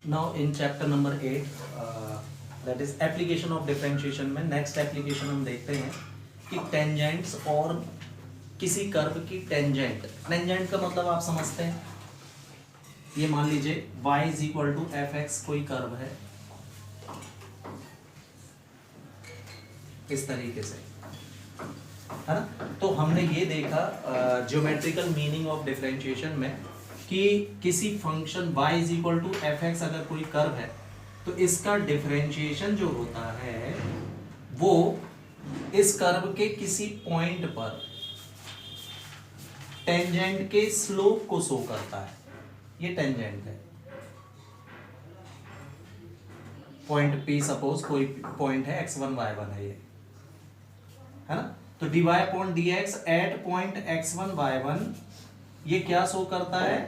Now in chapter number 8 that is application of differentiation में next application हम देखते हैं कि टेंजेंट्स और किसी कर्व की टेंजेंट का मतलब आप समझते हैं। ये मान लीजिए y is equal to f x कोई कर्व है इस तरीके से, है ना। तो हमने ये देखा ज्योमेट्रिकल मीनिंग ऑफ डिफरेंशिएशन में कि किसी function y is equal to f x अगर कोई कर्व है तो इसका डिफरेंशिएशन जो होता है वो इस कर्व के किसी पॉइंट पर टेंजेंट के स्लोप को शो करता है। ये टेंजेंट है, पॉइंट P सपोज कोई पॉइंट है x1 y1 है ये, है ना। तो dy upon dx at point x1 y1 ये क्या शो करता है,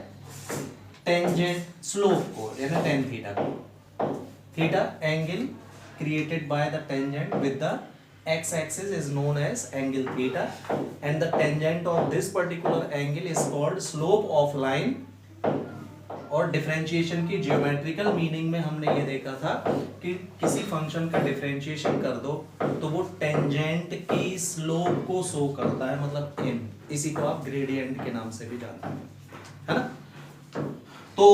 टेंजेंट स्लोप को, यानी टेन थीटा को। Theta angle created by the tangent with the x axis is known as angle theta and the tangent of this particular angle is called slope of line। और differentiation की geometrical meaning में हमने ये देखा था कि किसी फंक्शन का डिफरेंशिएशन कर दो तो वो टेंजेंट की स्लोप को शो करता है, मतलब m। इसी को आप ग्रेडियंट के नाम से भी जानते हैं, है ना। तो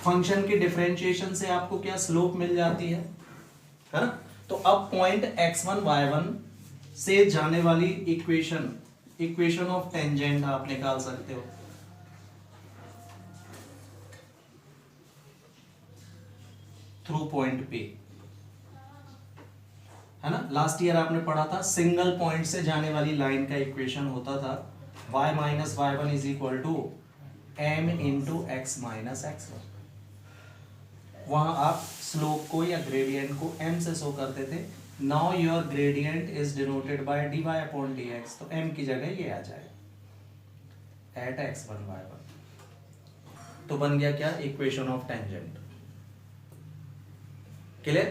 फंक्शन के डिफरेंशिएशन से आपको क्या स्लोप मिल जाती है ना। तो अब पॉइंट x1 y1 से जाने वाली इक्वेशन ऑफ टेंजेंट आप निकाल सकते हो। थ्रू पॉइंट P, है ना। लास्ट ईयर आपने पढ़ा था सिंगल पॉइंट से जाने वाली लाइन का इक्वेशन होता था y minus y one is equal to m into x minus x one. वहां आप स्लोप को या ग्रेडियंट को m से शो करते थे। Now your gradient is denoted by dy upon dx, तो m की जगह ये आ जाएगा एट x1 y1। तो बन गया क्या, equation of tangent. Clear.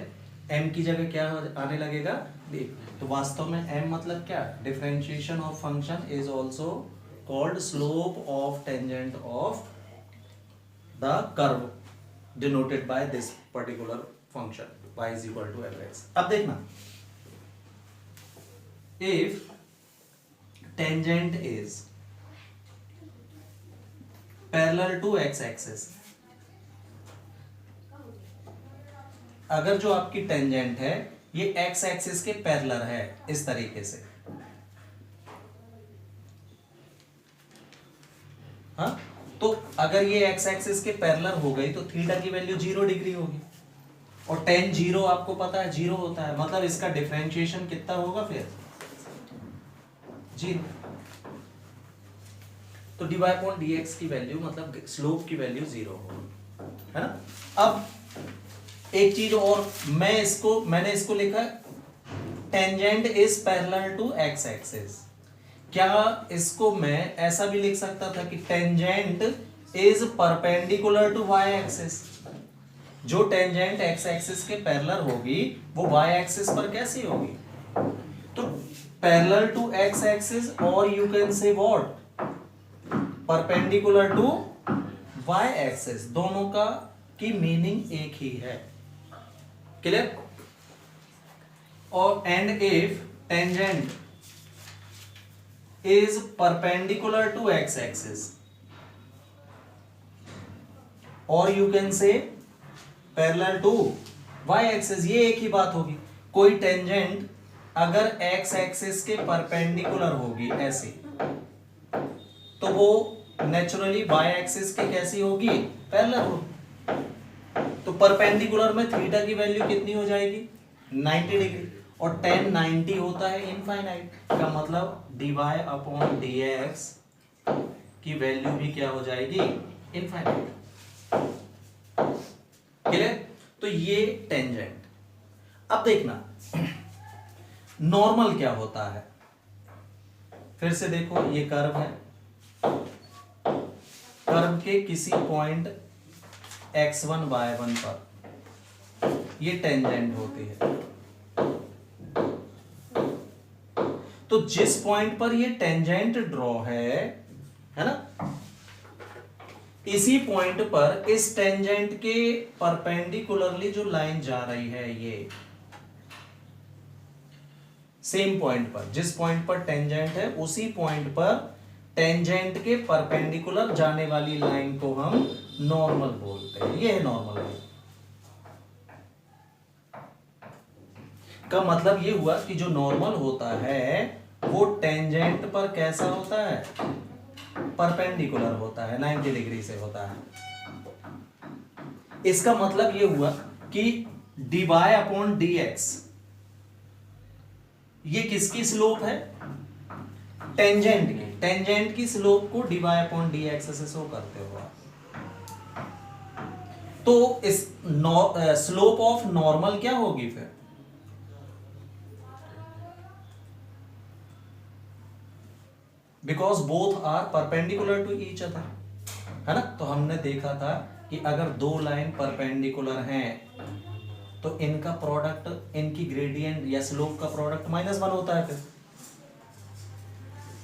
m की जगह क्या आने लगेगा, देख। तो वास्तव में m मतलब क्या, differentiation of function is also called slope of tangent of the curve denoted by this particular function y is equal to fx। अब देखना, if tangent is parallel to x axis, अगर जो आपकी टेंजेंट है ये x axis के parallel है इस तरीके से, हाँ। तो अगर ये x एक्सिस के पैरेलल हो गई तो थीटा की वैल्यू 0 डिग्री होगी और tan 0 आपको पता है 0 होता है, मतलब इसका डिफरेंशिएशन कितना होगा फिर 0। तो dy अपॉन dx की वैल्यू मतलब स्लोप की वैल्यू 0 होगी, है ना। अब एक चीज और, मैंने इसको लिखा tangent is parallel to x axis. क्या इसको मैं ऐसा भी लिख सकता था कि tangent is perpendicular to y axis. जो टेंजेंट x एक्सिस के पैरेलल होगी वो y एक्सिस पर कैसी होगी, तो पैरेलल टू x एक्सिस, और you can say what, perpendicular to y axis. दोनों का की मीनिंग एक ही है। क्लियर। और and if tangent is perpendicular to x axis, or you can say parallel to y axis। ये एक ही बात होगी। कोई टेंजेंट अगर x एक्सिस के परपेंडिकुलर होगी ऐसे, तो वो नेचुरली y एक्सिस के कैसी होगी, पैरेलल होगी। तो परपेंडिकुलर में थीटा की वैल्यू कितनी हो जाएगी, 90 डिग्री, और tan 90 होता है इनफाइनाइट का मतलब dy अपॉन dx की वैल्यू भी क्या हो जाएगी, इनफाइनाइट। क्लियर। तो ये टेंजेंट। अब देखना नॉर्मल क्या होता है, फिर से देखो ये कर्व है, कर्व के किसी पॉइंट x1 y1 पर ये टेंजेंट होती है। तो जिस पॉइंट पर ये टेंजेंट ड्रॉ है ना, इसी पॉइंट पर इस टेंजेंट के परपेंडिकुलरली जो लाइन जा रही है, ये सेम पॉइंट पर, जिस पॉइंट पर टेंजेंट है उसी पॉइंट पर टेंजेंट के परपेंडिकुलर जाने वाली लाइन को हम नॉर्मल बोलते हैं। ये है नॉर्मल लाइन का मतलब ये हुआ कि जो नॉर्मल होता है वो टेंजेंट पर कैसा होता है, परपेंडिकुलर होता है, 90 डिग्री से होता है। इसका मतलब ये हुआ कि dy अपॉन dx ये किसकी स्लोप है, टेंजेंट की। टेंजेंट की स्लोप को dy अपॉन dx से शो करते हो आप। तो इस स्लोप ऑफ नॉर्मल क्या होगी फिर, because both are perpendicular to each other, है ना। तो हमने देखा था कि अगर दो लाइन परपेंडिकुलर हैं तो इनका प्रोडक्ट, इनकी ग्रेडियंट या स्लोप का प्रोडक्ट -1 होता है फिर,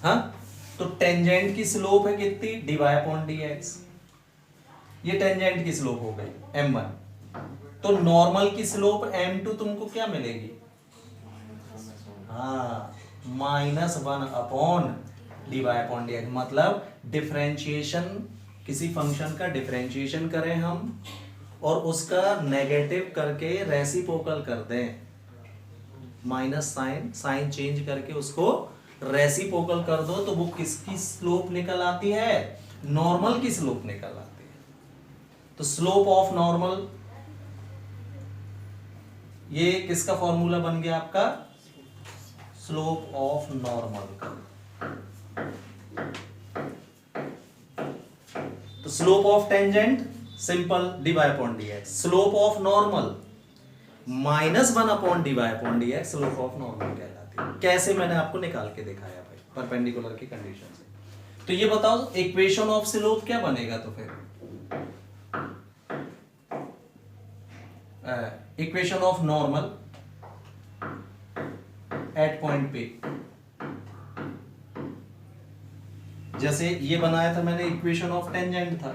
हाँ। तो टेंजेंट की स्लोप है कितनी, dy अपॉन dx, ये टेंजेंट की स्लोप हो गई m1। तो नॉर्मल की स्लोप m2 तुमको क्या मिलेगी, हाँ, -1 अपॉन dy अपॉन dx। मतलब डिफरेंशिएशन, किसी फंक्शन का डिफरेंशिएशन करें हम और उसका नेगेटिव करके रेसिप्रोकल कर दें, माइनस साइन चेंज करके उसको रेसिप्रोकल कर दो, तो वो किसकी स्लोप निकल आती है, नॉर्मल की स्लोप निकल आती है। तो स्लोप ऑफ नॉर्मल, ये किसका फॉर्मूला बन गया आपका, स्लोप ऑफ नॉर्मल का। तो slope of tangent simple dy upon dx, slope of normal -1 upon dy upon dx, slope of normal कहलाती है। कैसे, मैंने आपको निकाल के दिखाया भाई, परपेंडिकुलर की कंडीशन से। तो ये बताओ इक्वेशन ऑफ स्लोप क्या बनेगा, तो फिर equation of normal at point पे, जैसे ये बनाया था मैंने इक्वेशन ऑफ टेंजेंट था,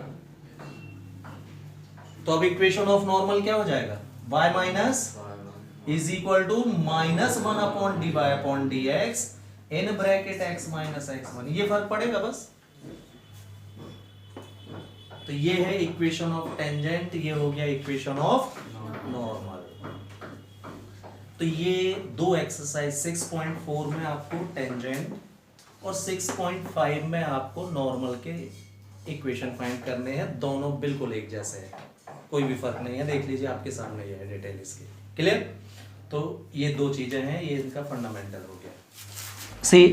तो अब इक्वेशन ऑफ नॉर्मल क्या हो जाएगा, y minus is equal to -1 upon dy upon dx in bracket x minus x1। ये फर्क पड़ेगा बस। तो ये है इक्वेशन ऑफ टेंजेंट, ये हो गया इक्वेशन ऑफ नॉर्मल। तो ये दो एक्सरसाइज 6.4 में आपको टेंजेंट और 6.5 में आपको नॉर्मल के इक्वेशन फाइंड करने हैं। दोनों बिल्कुल एक जैसे हैं, कोई भी फर्क नहीं है, देख लीजिए आपके सामने ये है डिटेल इसकी, क्लियर। तो ये दो चीजें हैं, ये इनका फंडामेंटल हो गया। सी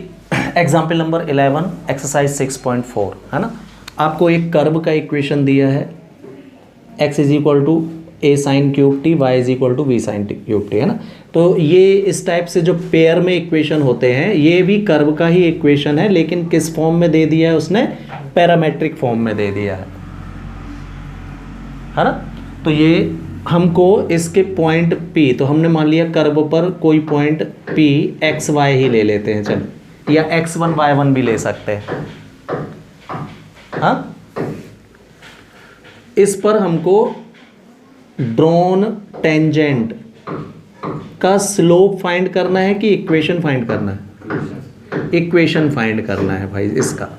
एग्जाम्पल नंबर 11 एक्सरसाइज 6.4 है ना। आपको एक कर्व का इक्वेशन दिया है, x is equal to a sine cube t, y is equal to b sine cube t, है ना। तो ये इस टाइप से जो पेयर में इक्वेशन होते हैं, ये भी कर्व का ही इक्वेशन है, लेकिन किस फॉर्म में दे दिया है उसने, पैरामेट्रिक फॉर्म में दे दिया है ना। तो ये हमको इसके पॉइंट P, तो हमने मान लिया कर्व पर कोई पॉइंट P x y ही ले लेते हैं, चलो, या x1 y1 भी ले सकते हैं, हाँ। इस पर हमको ड्रॉन टेंजेंट का स्लोप फाइंड करना है कि इक्वेशन फाइंड करना है, इक्वेशन फाइंड करना है भाई इसका,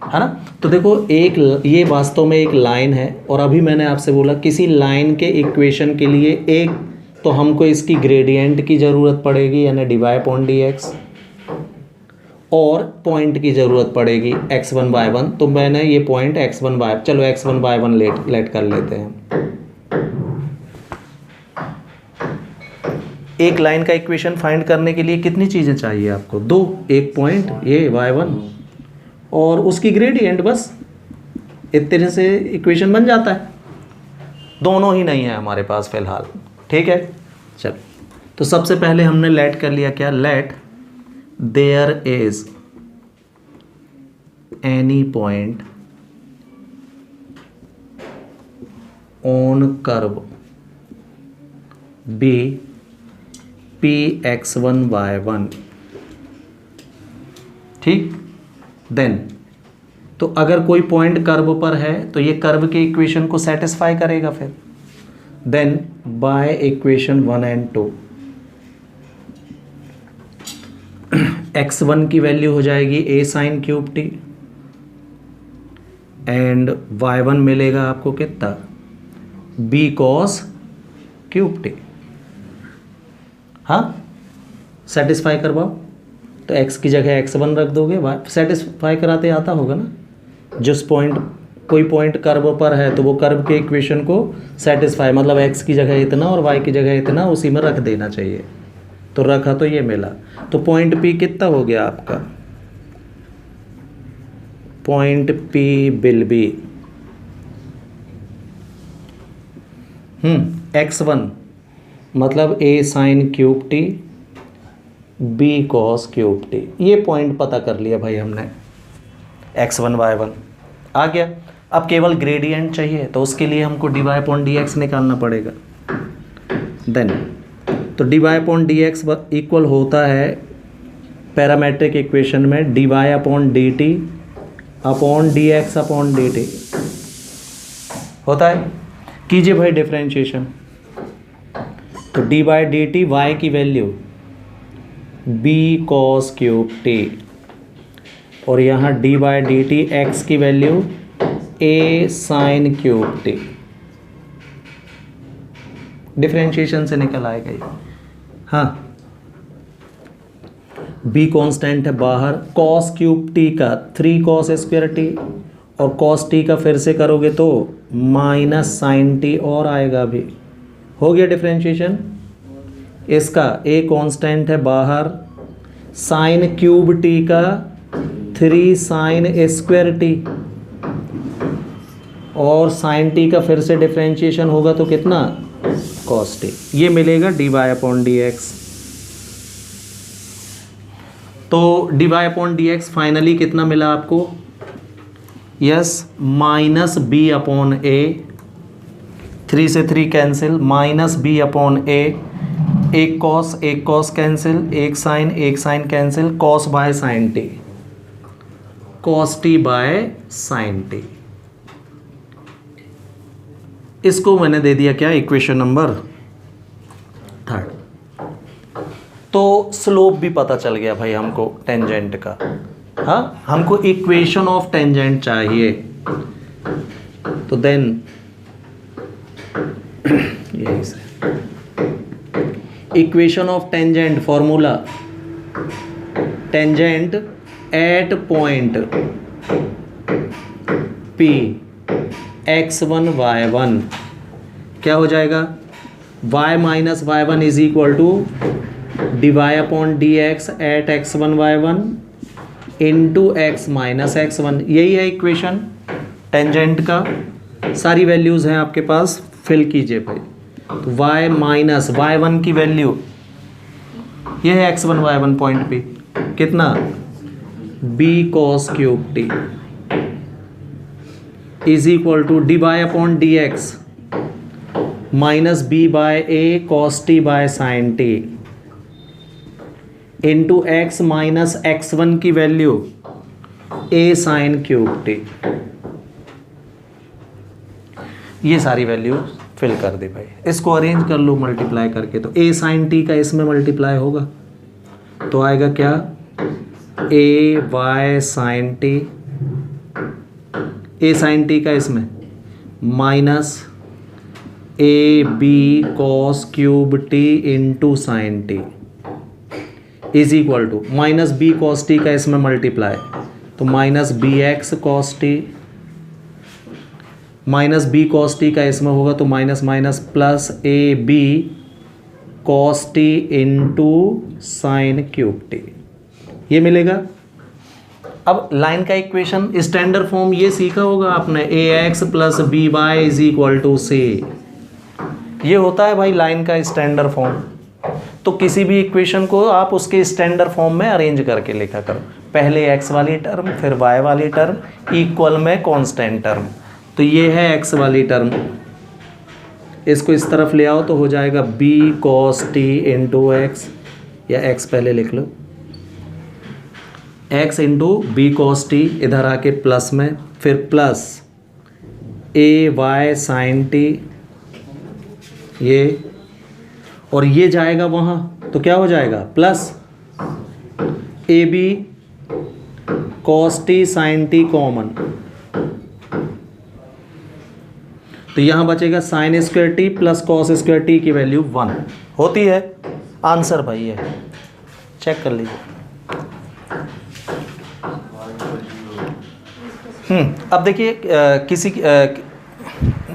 है ना। तो देखो एक ये वास्तव में एक लाइन है, और अभी मैंने आपसे बोला किसी लाइन के इक्वेशन के लिए एक तो हमको इसकी ग्रेडियंट की ज़रूरत पड़ेगी, यानी dy अपॉन dx, और पॉइंट की ज़रूरत पड़ेगी x1 y1। तो मैंने ये पॉइंट x1 y, चलो x1 y1 लेट कर लेते हैं। एक लाइन का इक्वेशन फाइंड करने के लिए कितनी चीज़ें चाहिए आपको, दो, एक पॉइंट ये y1 और उसकी ग्रेडियंट, बस इतने से इक्वेशन बन जाता है। दोनों ही नहीं है हमारे पास फिलहाल, ठीक है। चल, तो सबसे पहले हमने लेट कर लिया क्या, let there is any point on curve be P x1 y1, ठीक। देन तो अगर कोई पॉइंट कर्व पर है तो ये कर्व के इक्वेशन को सेटिस्फाई करेगा फिर। Then by equation 1 and 2 x1 की वैल्यू हो जाएगी a sin cube T and y1 मिलेगा आपको कितना, b cos क्यूब टी। हाँ, सेटिस्फाई करवाओ। तो x की जगह x1 रख दोगे, y सेटिस्फाई कराते आता होगा ना। जिस पॉइंट, कोई पॉइंट कर्व पर है तो वो कर्व के इक्वेशन को सेटिस्फाई, मतलब x की जगह इतना और y की जगह इतना उसी में रख देना चाहिए। तो रखा तो ये मिला। तो पॉइंट P कितना हो गया आपका, point P will be x1 मतलब a sin cube T b cos cube t. ये पॉइंट पता कर लिया भाई हमने, x1 y1 आ गया। अब केवल ग्रेडियंट चाहिए तो उसके लिए हमको dy अपॉन dx निकालना पड़ेगा। देन तो dy अपॉन dx इक्वल होता है पैरामेट्रिक इक्वेशन में dy upon dt upon dx upon dt होता है। कीजिए भाई डिफरेंशिएशन। तो d by d t y की value b cos cube t और यहाँ d by d t x की value a sin cube t. Differentiation से निकल आएगा ये। हाँ, b कांस्टेंट है बाहर, cos क्यूब टी का 3 cos स्क्वायर टी और cos टी का फिर से करोगे तो माइनस साइन टी और आएगा भी। हो गया डिफरेंशिएशन। इसका a कांस्टेंट है बाहर, साइन क्यूब टी का 3 साइन स्क्वायर टी और साइन टी का फिर से डिफरेंशिएशन होगा तो कितना, cos टी। ये मिलेगा dy अपॉन dx। तो dy अपॉन dx फाइनली कितना मिला आपको, yes minus b upon a, 3 से 3 cancel, minus b upon a, एक कॉस कैंसिल, एक sine cancel, cos by sine t, cos t by sine t. इसको मैंने दे दिया क्या, इक्वेशन नंबर 3। तो स्लोप भी पता चल गया भाई हमको टेंजेंट का। हाँ, हमको इक्वेशन ऑफ टेंजेंट चाहिए। तो देन यही से equation of tangent formula, tangent at point P x1 y1 क्या हो जाएगा, y minus y1 is equal to d y upon d x at x1 y1 into x minus x1। यही है equation tangent का। सारी values हैं आपके पास, fill कीजिए भाई। तो y माइनस y1 की वैल्यू ये है x1 y1 पॉइंट पे कितना, b cos cube t is equal to d y upon d x minus b by a cos t by sine t into x minus x1 की value a sine cube t. ये सारी value fill कर दे भाई। इसको arrange कर लो multiply करके, तो a sine t का इसमें मल्टीप्लाई होगा तो आएगा क्या, a y sine t, a sine t का इसमें minus a b cos cube t into sine t is equal to minus b cos t का इसमें मल्टीप्लाई तो minus b x cos t, minus b cos t का इसमें होगा तो minus minus plus a b cos t into sine cube t, ये मिलेगा। अब लाइन का इक्वेशन स्टैंडर्ड फॉर्म ये सीखा होगा आपने, a x plus b y is equal to c. ये होता है भाई लाइन का स्टैंडर्ड फॉर्म। तो किसी भी इक्वेशन को आप उसके स्टैंडर्ड फॉर्म में अरेंज करके लिखा करो, पहले x वाली टर्म फिर y वाली टर्म इक्वल में कांस्टेंट टर्म। तो ये है x वाली टर्म, इसको इस तरफ ले आओ तो हो जाएगा b cos t into x, या x पहले लिख लो, x into b cos t, इधर आके प्लस में, फिर plus a y sine t, ये और ये जाएगा वहाँ तो क्या हो जाएगा plus a b cos t sine t common, तो यहाँ बचेगा sine square t plus cos square t की वैल्यू 1 होती है। आंसर भाई है, चेक कर लीजिए। अब देखिए किसी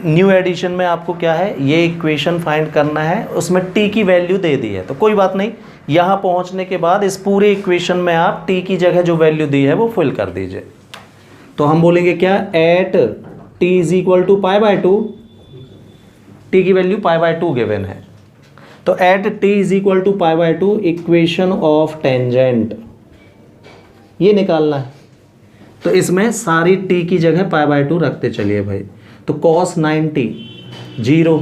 न्यू एडिशन में आपको क्या है, ये इक्वेशन फाइंड करना है, उसमें टी की वैल्यू दे दी है, तो कोई बात नहीं, यहाँ पहुँचने के बाद इस पूरे इक्वेशन में आप टी की जगह जो वैल्यू दी है वो फिल कर दीजिए। तो हम बोलेंगे क्या, at t is equal to pi by 2, t की वैल्यू पाई बाय 2 गिवन है, तो at t is equal to pi by 2 equation of tangent ये निकालना है। तो इसमें सारी टी की जगह पाई बाय 2 रखते चलिए भाई। तो cos 90 0,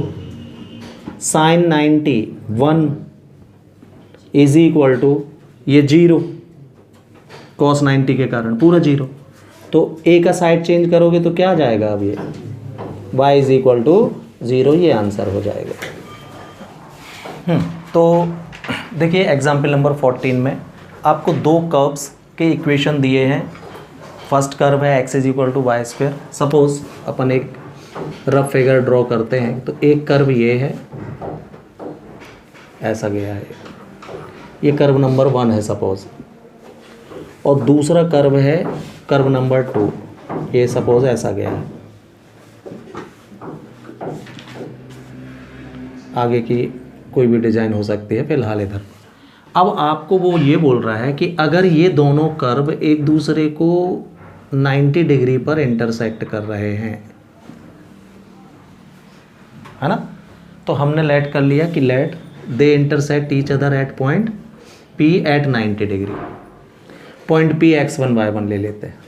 sine 90 1 is equal to ये 0, कॉस 90 के कारण पूरा 0, तो ए का साइड चेंज करोगे तो क्या आ जाएगा, अब ये y इज इक्वल टू 0, ये आंसर हो जाएगा। तो देखिए एग्जाम्पल नंबर 14 में आपको दो कर्व्स के इक्वेशन दिए हैं। फर्स्ट कर्व है x is equal to y square. Suppose अपन एक रफ फिगर ड्रॉ करते हैं, तो एक कर्व ये है, ऐसा गया है, ये कर्व नंबर 1 है सपोज, और दूसरा कर्व है कर्व नंबर 2, ये सपोज ऐसा गया है। आगे की कोई भी डिजाइन हो सकती है, फिलहाल इधर। अब आपको वो ये बोल रहा है कि अगर ये दोनों कर्व एक दूसरे को 90 डिग्री पर इंटरसेक्ट कर रहे हैं, है ना, तो हमने लेट कर लिया कि let they intersect each other at point P at 90 degree. Point P x1 y1 ले लेते हैं।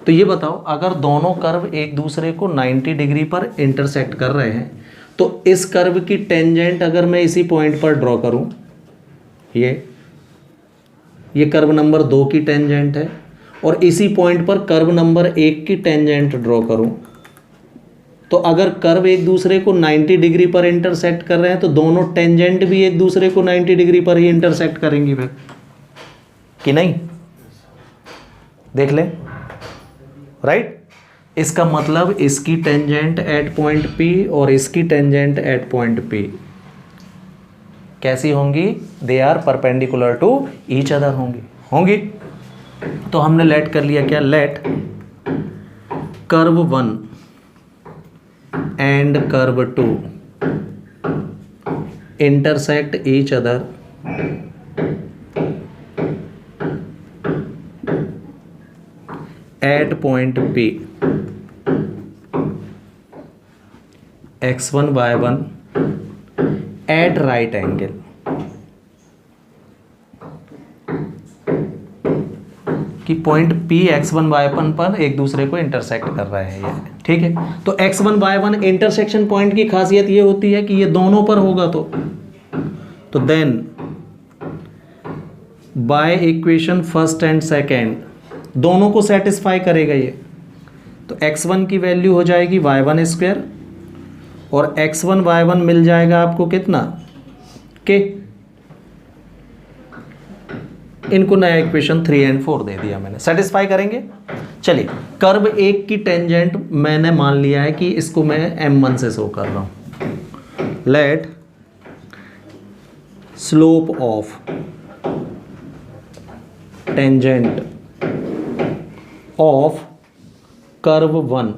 तो ये बताओ, अगर दोनों कर्व एक दूसरे को 90 डिग्री पर इंटरसेक्ट कर रहे हैं, तो इस कर्व की टेंजेंट अगर मैं इसी पॉइंट पर ड्रॉ करूं, ये कर्व नंबर 2 की टेंजेंट है, और इसी पॉइंट पर कर्व नंबर 1 की टेंजेंट ड्रॉ करूं, तो अगर कर्व एक दूसरे को 90 डिग्री पर इंटरसेक्ट कर रहे हैं, तो दोनों टेंजेंट भी एक दूसरे को 90 डिग्री पर ही इंटरसेक्ट करेंगी फिर, कि नहीं? देख ले, राइट। इसका मतलब इसकी टेंजेंट एट पॉइंट P और इसकी टेंजेंट एट पॉइंट P कैसी होंगी? They are perpendicular to each other होंगी। तो हमने लेट कर लिया क्या, let curve 1 and curve 2 intersect each other at point P, x1 y1 at right angle. कि पॉइंट P x1 y1 पर एक दूसरे को इंटरसेक्ट कर रहे हैं ये, ठीक है। तो x1 y1 इंटरसेक्शन पॉइंट की खासियत ये होती है कि ये दोनों पर होगा, तो then by equation first and second दोनों को सेटिस्फाई करेगा ये। तो x1 की वैल्यू हो जाएगी y1 स्क्वायर, और x1 y1 मिल जाएगा आपको कितना, के इनको नया इक्वेशन 3 एंड 4 दे दिया मैंने, सेटिस्फाई करेंगे। चलिए, कर्व 1 की टेंजेंट मैंने मान लिया है कि इसको मैं m1 से शो कर रहा हूं। Let slope of tangent of curve 1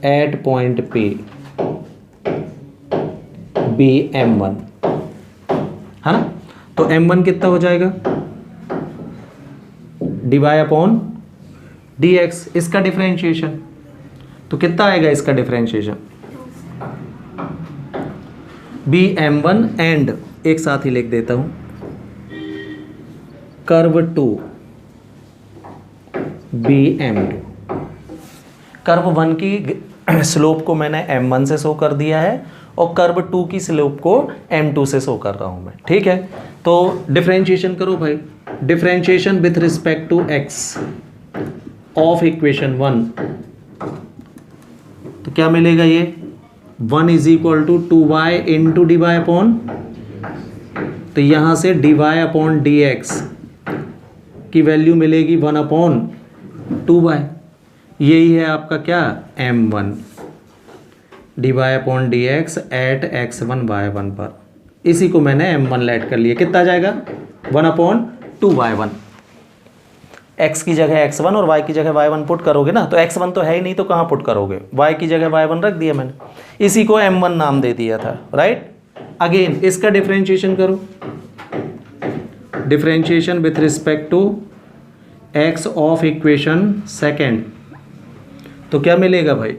at point P be m1, है ना। तो m1 कितना हो जाएगा, डिवाइड अपॉन dx, इसका डिफरेंशिएशन। तो कितना आएगा इसका डिफरेंशिएशन, बी m1 एंड एक साथ ही लिख देता हूं, कर्व 2 बी m2। कर्व 1 की स्लोप को मैंने m1 से शो कर दिया है, और कर्व 2 की स्लोप को m2 से शो कर रहा हूँ मैं, ठीक है। तो डिफरेंशिएशन करो भाई, differentiation with respect to x of equation 1, तो क्या मिलेगा ये 1 is equal to 2y into d y upon, तो यहाँ से dy अपॉन डी एक्स की वैल्यू मिलेगी 1 अपॉन 2y, यही है आपका क्या m1 dy upon d x at x1 y1 पर। इसी को मैंने m1 लेट कर लिया, कितना जाएगा 1 अपॉन 2y1, x की जगह x1 और y की जगह y1 पुट करोगे ना, तो x1 तो है ही नहीं तो कहाँ पुट करोगे, y की जगह y1 रख दिया मैंने, इसी को m1 नाम दे दिया था, राइट। अगेन इसका डिफरेंशिएशन करो, differentiation with respect to x of equation second, तो क्या मिलेगा भाई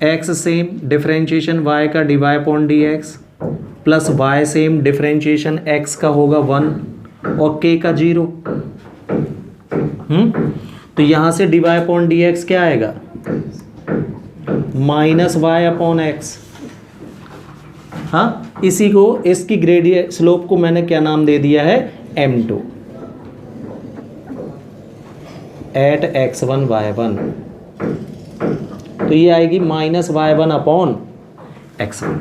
x सेम डिफरेंशिएशन y का d y upon d x plus y same differentiation x का होगा 1 और k का 0। तो यहाँ से d y upon d x क्या आएगा माइनस वाई अपॉन एक्स। हाँ, इसी को इसकी ग्रेडियंट स्लोप को मैंने क्या नाम दे दिया है m2 एट x1 y1, तो ये आएगी minus y1 upon x1।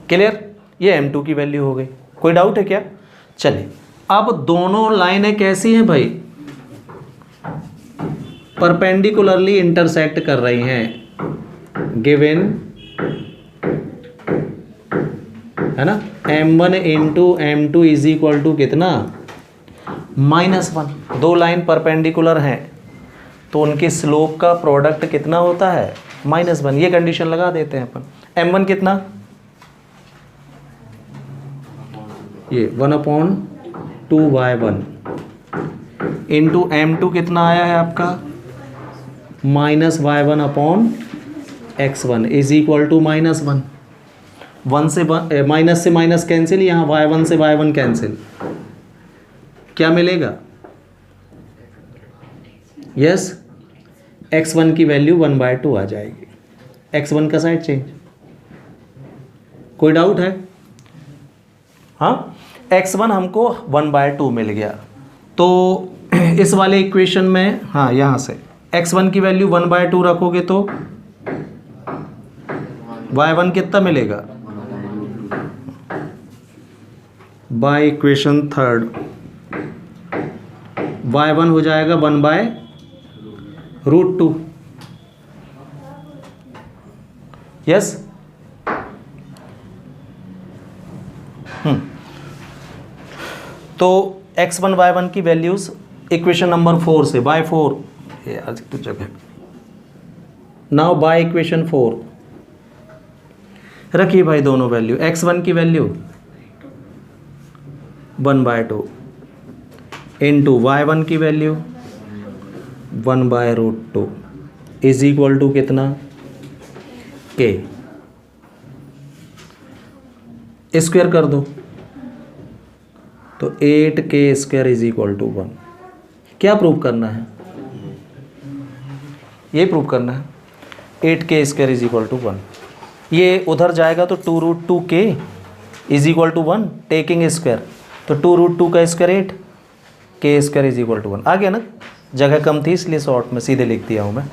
Clear, ये m2 की वैल्यू हो गई। कोई डाउट है क्या? चलिए, अब दोनों लाइनें कैसी हैं भाई, परपेंडिकुलरली इंटरसेक्ट कर रही हैं, गिवन है ना, m1 into m2 is equal to कितना -1। दो लाइन परपेंडिकुलर हैं तो उनके स्लोप का प्रोडक्ट कितना होता है -1। ये कंडीशन लगा देते हैं अपन। m1 कितना, ये 1/2y1 इंटू m2 कितना आया है आपका -y1 upon x1 is equal to -1। 1 से माइनस से माइनस कैंसिल, यहाँ y1 से y1 कैंसिल, क्या मिलेगा यस x1 की वैल्यू 1/2 आ जाएगी। x1 का साइड चेंज, कोई डाउट है? हाँ, x1 हमको 1/2 मिल गया, तो इस वाले इक्वेशन में हाँ यहाँ से x1 की वैल्यू 1/2 रखोगे तो y1 कितना मिलेगा, बाय इक्वेशन थर्ड y1 हो जाएगा 1/√2। यस, तो x1 y1 की वैल्यूज इक्वेशन नंबर 4 से बाय 4, ये आज तो जगह नाउ बाय इक्वेशन 4 रखिए भाई दोनों वैल्यू। x1 की वैल्यू 1/2 इंटू y1 की वैल्यू 1/√2 इज इक्वल टू कितना k, स्क्वायर कर दो तो 8k² इज इक्वल टू 1। क्या प्रूव करना है, ये प्रूव करना है 8k² इज इक्वल टू 1। ये उधर जाएगा तो 2√2k is equal to 1, taking square, तो 2√2 का square 8, k² is equal to 1 आ गया ना। जगह कम थी इसलिए शॉर्ट में सीधे लिख दिया हूँ मैं।